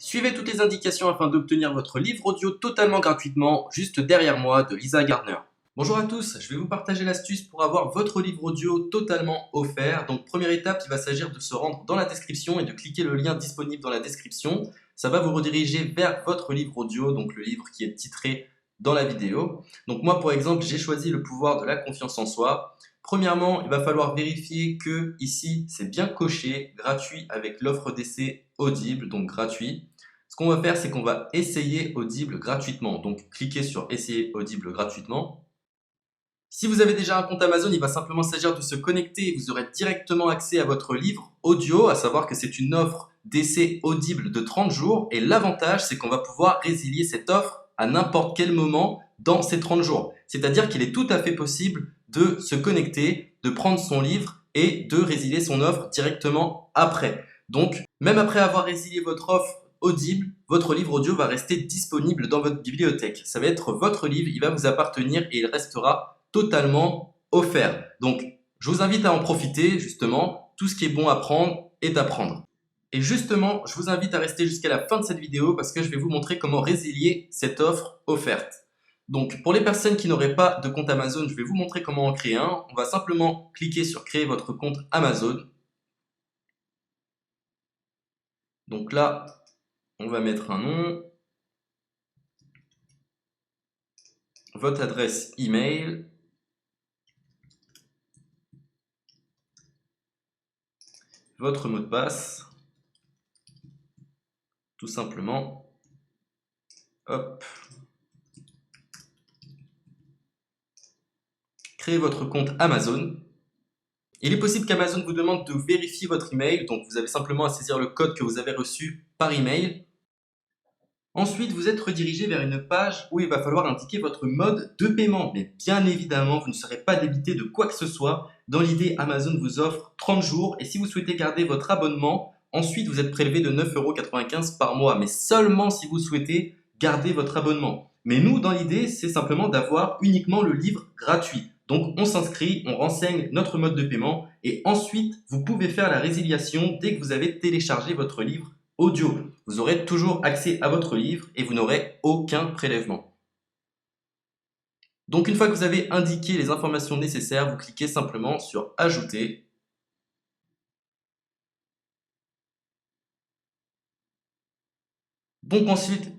Suivez toutes les indications afin d'obtenir votre livre audio totalement gratuitement, juste derrière moi, de Lisa Gardner. Bonjour à tous, je vais vous partager l'astuce pour avoir votre livre audio totalement offert. Donc première étape, il va s'agir de se rendre dans la description et de cliquer le lien disponible dans la description. Ça va vous rediriger vers votre livre audio, donc le livre qui est titré dans la vidéo. Donc moi par exemple, j'ai choisi le pouvoir de la confiance en soi. Premièrement, il va falloir vérifier que ici c'est bien coché, gratuit avec l'offre d'essai Audible, donc gratuit. Ce qu'on va faire, c'est qu'on va essayer Audible gratuitement. Donc cliquez sur essayer Audible gratuitement. Si vous avez déjà un compte Amazon, il va simplement s'agir de se connecter et vous aurez directement accès à votre livre audio, à savoir que c'est une offre d'essai Audible de 30 jours. Et l'avantage, c'est qu'on va pouvoir résilier cette offre à n'importe quel moment dans ces 30 jours. C'est-à-dire qu'il est tout à fait possible de se connecter, de prendre son livre et de résilier son offre directement après. Donc, même après avoir résilié votre offre Audible, votre livre audio va rester disponible dans votre bibliothèque. Ça va être votre livre, il va vous appartenir et il restera totalement offert. Donc, je vous invite à en profiter, justement. Tout ce qui est bon à prendre est à prendre. Et justement, je vous invite à rester jusqu'à la fin de cette vidéo parce que je vais vous montrer comment résilier cette offre offerte. Donc, pour les personnes qui n'auraient pas de compte Amazon, je vais vous montrer comment en créer un. On va simplement cliquer sur créer votre compte Amazon. Donc là, on va mettre un nom, votre adresse email, votre mot de passe, tout simplement. Hop. Créez votre compte Amazon. Il est possible qu'Amazon vous demande de vérifier votre email, donc vous avez simplement à saisir le code que vous avez reçu par email. Ensuite, vous êtes redirigé vers une page où il va falloir indiquer votre mode de paiement. Mais bien évidemment, vous ne serez pas débité de quoi que ce soit. Dans l'idée, Amazon vous offre 30 jours et si vous souhaitez garder votre abonnement, ensuite vous êtes prélevé de 9,95 € par mois, mais seulement si vous souhaitez garder votre abonnement. Mais nous, dans l'idée, c'est simplement d'avoir uniquement le livre gratuit. Donc on s'inscrit, on renseigne notre mode de paiement et ensuite vous pouvez faire la résiliation dès que vous avez téléchargé votre livre audio. Vous aurez toujours accès à votre livre et vous n'aurez aucun prélèvement. Donc une fois que vous avez indiqué les informations nécessaires, vous cliquez simplement sur ajouter. Donc ensuite,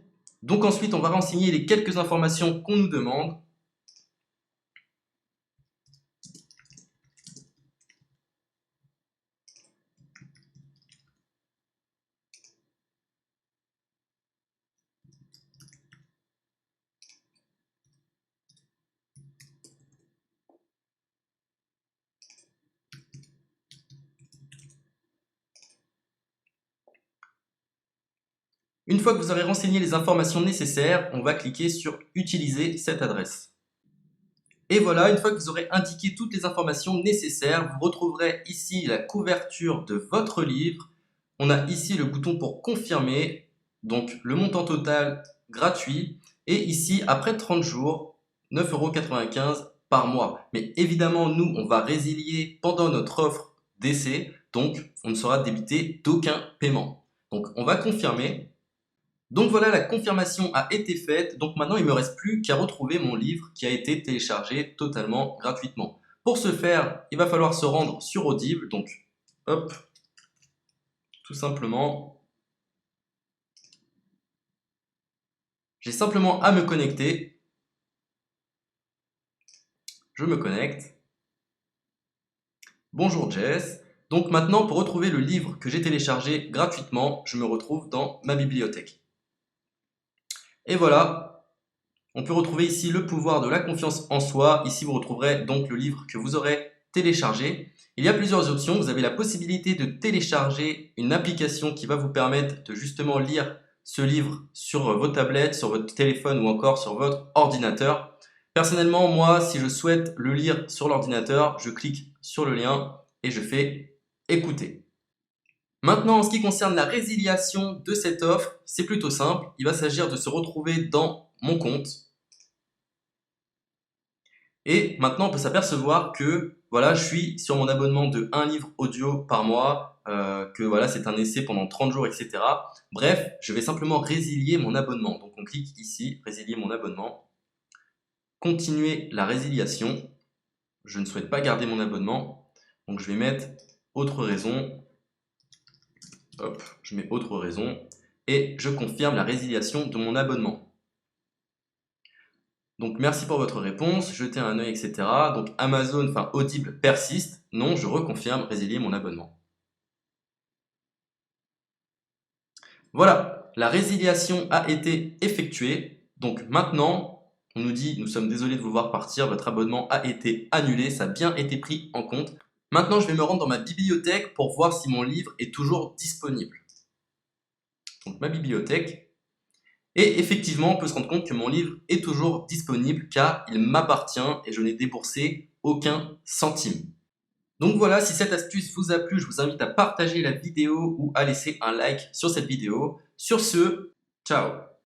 on va renseigner les quelques informations qu'on nous demande. Une fois que vous aurez renseigné les informations nécessaires, on va cliquer sur « Utiliser cette adresse ». Et voilà, une fois que vous aurez indiqué toutes les informations nécessaires, vous retrouverez ici la couverture de votre livre. On a ici le bouton pour confirmer, donc le montant total gratuit. Et ici, après 30 jours, 9,95 € par mois. Mais évidemment, nous, on va résilier pendant notre offre d'essai, donc on ne sera débité d'aucun paiement. Donc on va confirmer. Donc voilà, la confirmation a été faite, donc maintenant il ne me reste plus qu'à retrouver mon livre qui a été téléchargé totalement gratuitement. Pour ce faire, il va falloir se rendre sur Audible, donc hop, tout simplement. J'ai simplement à me connecter. Je me connecte. Bonjour Jess. Donc maintenant, pour retrouver le livre que j'ai téléchargé gratuitement, je me retrouve dans ma bibliothèque. Et voilà, on peut retrouver ici le pouvoir de la confiance en soi. Ici, vous retrouverez donc le livre que vous aurez téléchargé. Il y a plusieurs options. Vous avez la possibilité de télécharger une application qui va vous permettre de justement lire ce livre sur vos tablettes, sur votre téléphone ou encore sur votre ordinateur. Personnellement, moi, si je souhaite le lire sur l'ordinateur, je clique sur le lien et je fais écouter. Maintenant, en ce qui concerne la résiliation de cette offre, c'est plutôt simple. Il va s'agir de se retrouver dans mon compte. Et maintenant, on peut s'apercevoir que voilà, je suis sur mon abonnement de 1 livre audio par mois, que voilà, c'est un essai pendant 30 jours, etc. Bref, je vais simplement résilier mon abonnement. Donc on clique ici, résilier mon abonnement, continuer la résiliation. Je ne souhaite pas garder mon abonnement, donc je vais mettre autre raison. Hop, je mets autre raison et je confirme la résiliation de mon abonnement. Donc merci pour votre réponse, jetez un œil, etc. Donc Amazon, enfin Audible persiste. Non, je reconfirme, résilier mon abonnement. Voilà, la résiliation a été effectuée. Donc maintenant, on nous dit, nous sommes désolés de vous voir partir, votre abonnement a été annulé, ça a bien été pris en compte. Maintenant, je vais me rendre dans ma bibliothèque pour voir si mon livre est toujours disponible. Donc ma bibliothèque. Et effectivement, on peut se rendre compte que mon livre est toujours disponible car il m'appartient et je n'ai déboursé aucun centime. Donc voilà, si cette astuce vous a plu, je vous invite à partager la vidéo ou à laisser un like sur cette vidéo. Sur ce, ciao!